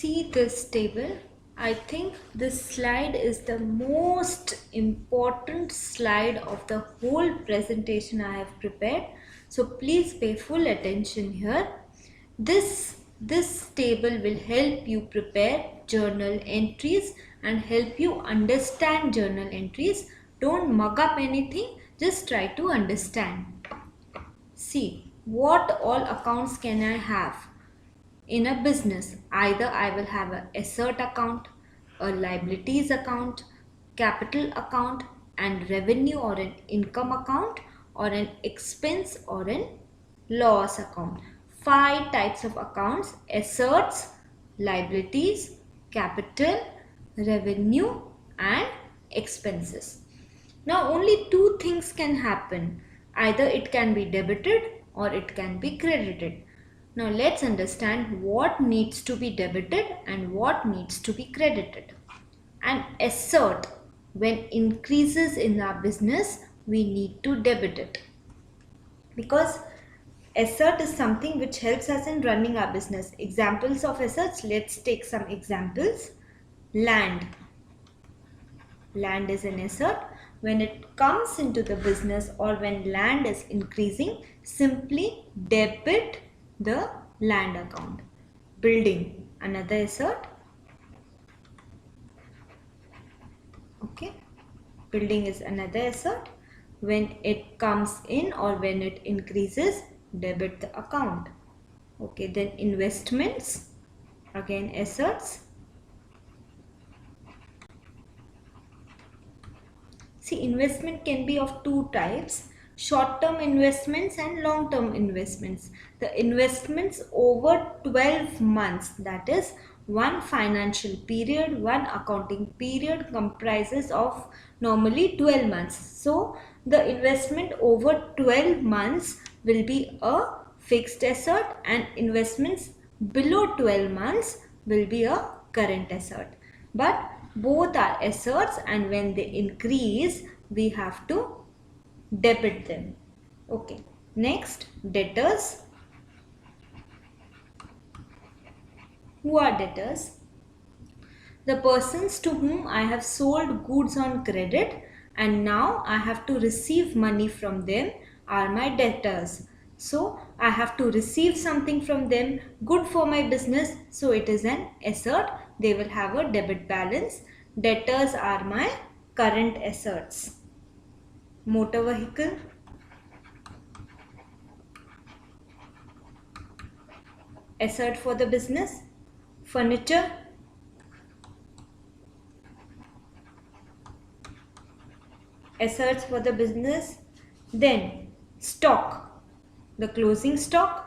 see this table, I think this slide is the most important slide of the whole presentation I have prepared. So please pay full attention here. This table will help you prepare journal entries and help you understand journal entries. Don't mug up anything, just try to understand. See, what all accounts can I have? In a business, either I will have an asset account, a liabilities account, capital account, and revenue or an income account, or an expense or an loss account. 5 types of accounts: assets, liabilities, capital, revenue, and expenses. Now only 2 things can happen. Either it can be debited or it can be credited. Now let's understand what needs to be debited and what needs to be credited. An asset, when increases in our business, we need to debit it. Because asset is something which helps us in running our business. Examples of assets, let's take some examples. Land. Land is an asset. When it comes into the business or when land is increasing, simply debit the land account. Building, another asset. Okay, building is another asset. When it comes in or when it increases, debit the account. Okay, then investments, again assets. See, investment can be of 2 types: short-term investments and long-term investments. The investments over 12 months, that is one financial period, one accounting period, comprises of normally 12 months. So the investment over 12 months will be a fixed asset, and investments below 12 months will be a current asset. But both are assets, and when they increase we have to debit them. Okay, next, debtors. Who are debtors? The persons to whom I have sold goods on credit and now I have to receive money from them are my debtors. So I have to receive something from them, good for my business, so it is an asset. They will have a debit balance. Debtors are my current assets. Motor vehicle. Asset for the business. Furniture. Assets for the business. Then stock, the closing stock.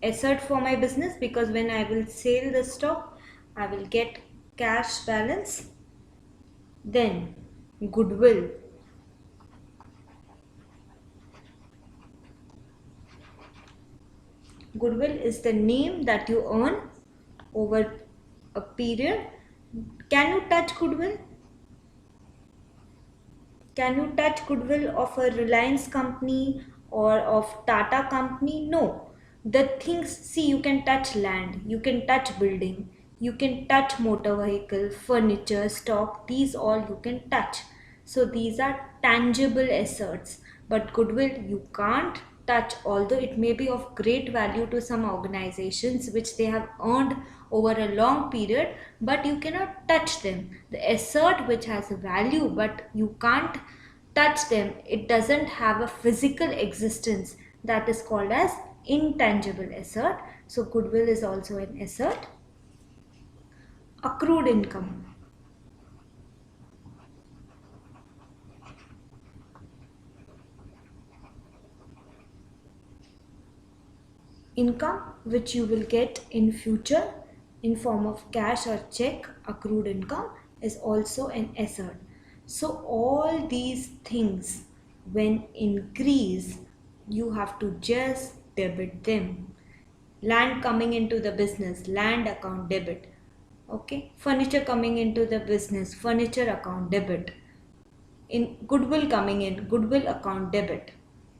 Asset for my business, because when I will sell the stock I will get cash balance. Then goodwill. Goodwill is the name that you earn over a period. Can you touch goodwill? Can you touch goodwill of a Reliance company or of Tata company? No. The things, see, you can touch land, you can touch building, you can touch motor vehicle, furniture, stock, these all you can touch. So these are tangible assets, but goodwill you can't touch, although it may be of great value to some organizations which they have earned over a long period, but you cannot touch them. The asset which has a value but you can't touch them, it doesn't have a physical existence, that is called as intangible asset. So goodwill is also an asset. Accrued income. Income which you will get in future in form of cash or check, accrued income, is also an asset. So all these things when increase, you have to just debit them. Land coming into the business, land account debit. Okay, furniture coming into the business, furniture account debit. In goodwill coming in, goodwill account debit.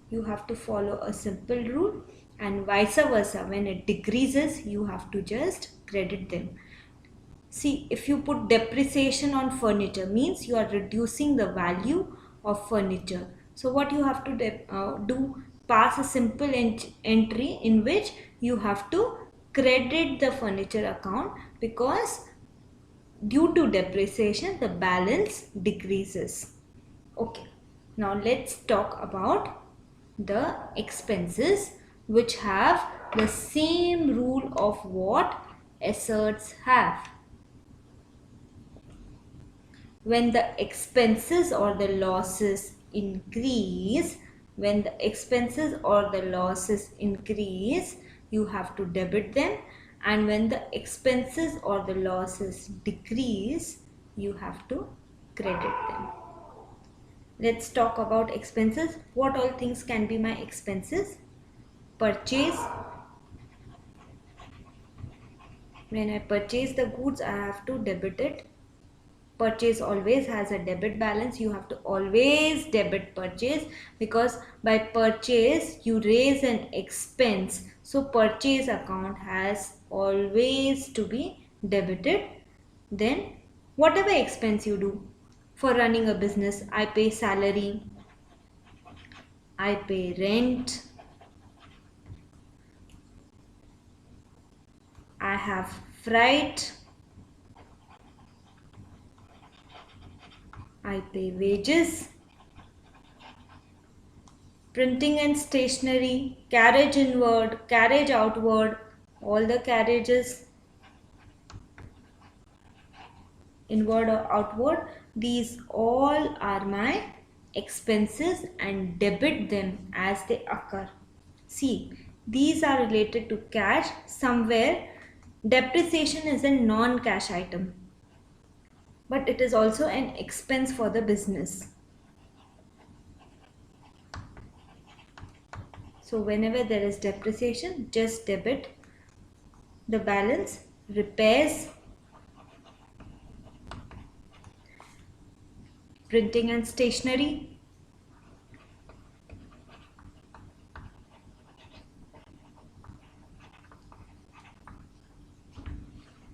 You have to follow a simple rule, and vice versa. When it decreases, you have to just credit them. See, if you put depreciation on furniture, means you are reducing the value of furniture. So what you have to do, pass a simple entry in which you have to credit the furniture account, because due to depreciation the balance decreases. Okay, now let's talk about the expenses, which have the same rule of what assets have. When the expenses or the losses increase, when the expenses or the losses increase, you have to debit them, and when the expenses or the losses decrease, you have to credit them. Let's talk about expenses. What all things can be my expenses? Purchase. When I purchase the goods, I have to debit it. Purchase always has a debit balance. You have to always debit purchase, because by purchase you raise an expense. So purchase account has always to be debited. Then whatever expense you do for running a business, I pay salary, I pay rent, I have freight, I pay wages, printing and stationery, carriage inward, carriage outward, all the carriages inward or outward, these all are my expenses, and debit them as they occur. See, these are related to cash. Somewhere depreciation is a non-cash item, but it is also an expense for the business. So whenever there is depreciation, just debit the balance. Repairs, printing and stationery,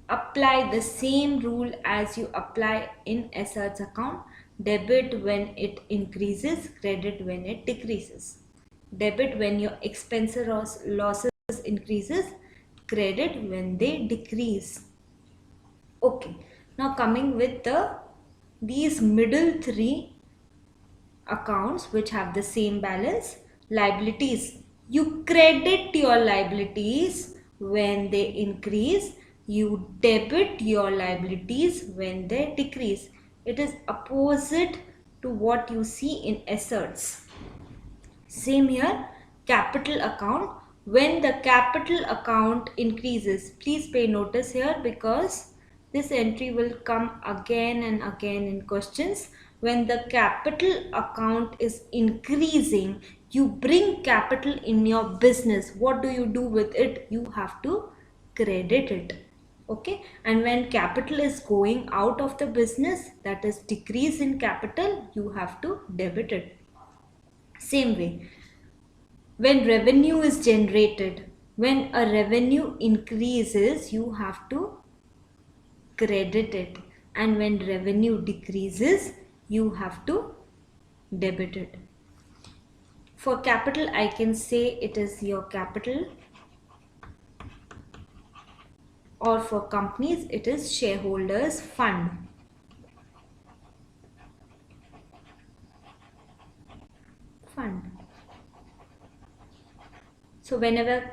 apply the same rule as you apply in assets account. Debit when it increases, credit when it decreases. Debit when your expenses or losses increases, credit when they decrease. Okay, now coming with these middle three accounts which have the same balance. Liabilities, you credit your liabilities when they increase, you debit your liabilities when they decrease. It is opposite to what you see in assets. Same here, capital account. When the capital account increases, please pay notice here, because this entry will come again and again in questions. When the capital account is increasing, you bring capital in your business. What do you do with it? You have to credit it. Okay, and when capital is going out of the business, that is decrease in capital, you have to debit it. Same way, when revenue is generated, when a revenue increases, you have to credit it, and when revenue decreases, you have to debit it. For capital, I can say it is your capital, or for companies it is shareholders fund. So whenever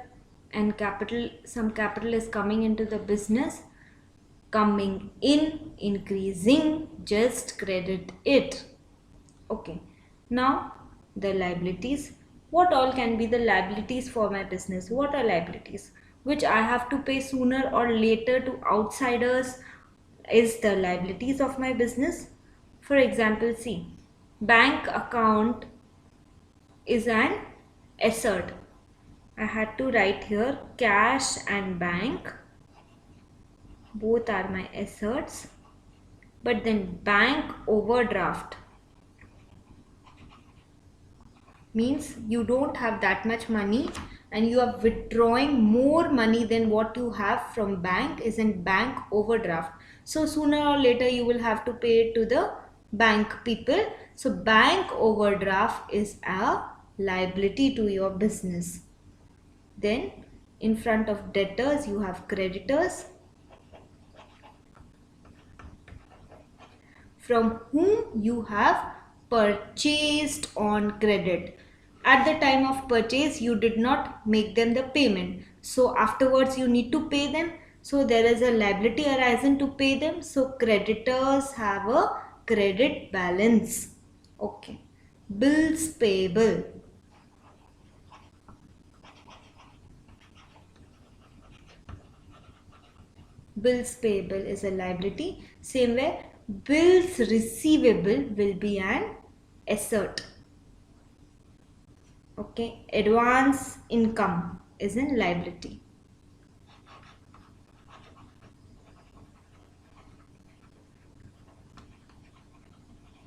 some capital is coming into the business, coming in, increasing, just credit it. Okay, now the liabilities. What all can be the liabilities for my business? What are liabilities which I have to pay sooner or later to outsiders? Is the liabilities of my business. For example, see, bank account is an asset. I had to write here cash and bank, both are my assets. But then bank overdraft means you don't have that much money and you are withdrawing more money than what you have from bank is in bank overdraft. So sooner or later you will have to pay it to the bank people. So bank overdraft is a liability to your business. Then in front of debtors you have creditors, from whom you have purchased on credit. At the time of purchase, you did not make them the payment. So afterwards, you need to pay them. So there is a liability arising to pay them. So creditors have a credit balance. Okay. Bills payable. Bills payable is a liability. Same way, bills receivable will be an asset. Okay, advance income is in liability.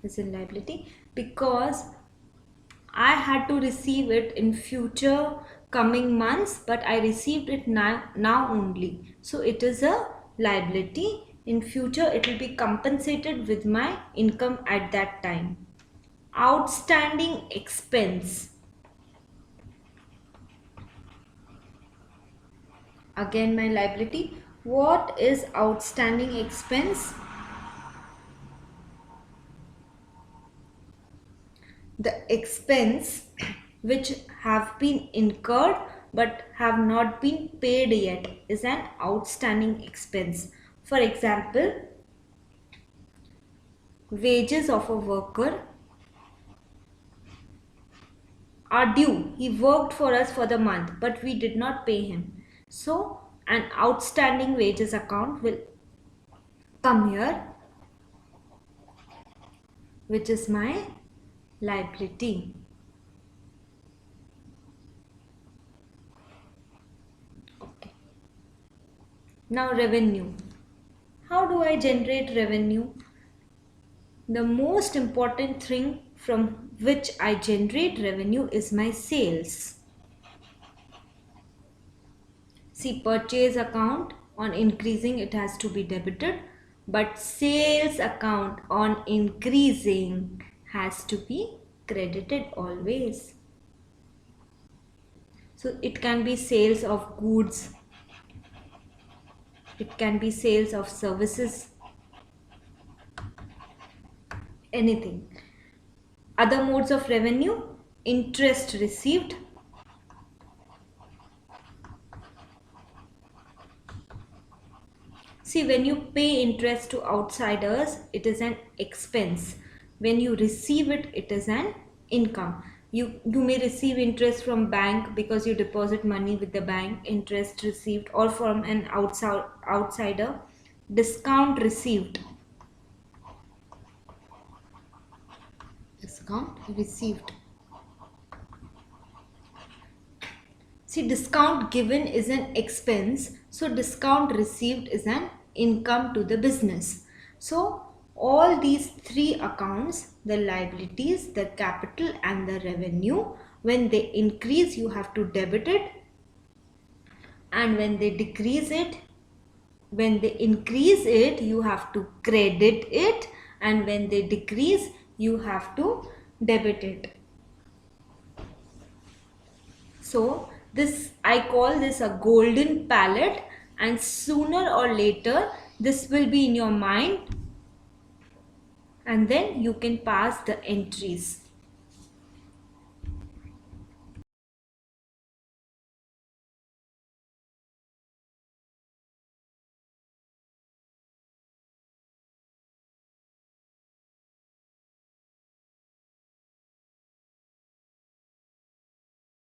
Is in liability because I had to receive it in future coming months, but I received it now only. So it is a liability. In future, it will be compensated with my income at that time. Outstanding expense. Again, my liability. What is outstanding expense? The expense which have been incurred but have not been paid yet is an outstanding expense. For example, wages of a worker are due. He worked for us for the month but we did not pay him. So an outstanding wages account will come here, which is my liability. Okay. Now revenue. How do I generate revenue? The most important thing from which I generate revenue is my sales. See, purchase account on increasing it has to be debited, but sales account on increasing has to be credited always. So it can be sales of goods, it can be sales of services, anything. Other modes of revenue, interest received, see, when you pay interest to outsiders, it is an expense. When you receive it, it is an income. You may receive interest from bank because you deposit money with the bank, interest received, or from an outsider, discount received. Discount received. See, discount given is an expense. So discount received is an income to the business. So all these three accounts, the liabilities, the capital and the revenue, when they increase you have to debit it, and when they decrease it, when they increase it you have to credit it, and when they decrease you have to debit it. So this, I call this a golden palette, and sooner or later this will be in your mind and then you can pass the entries.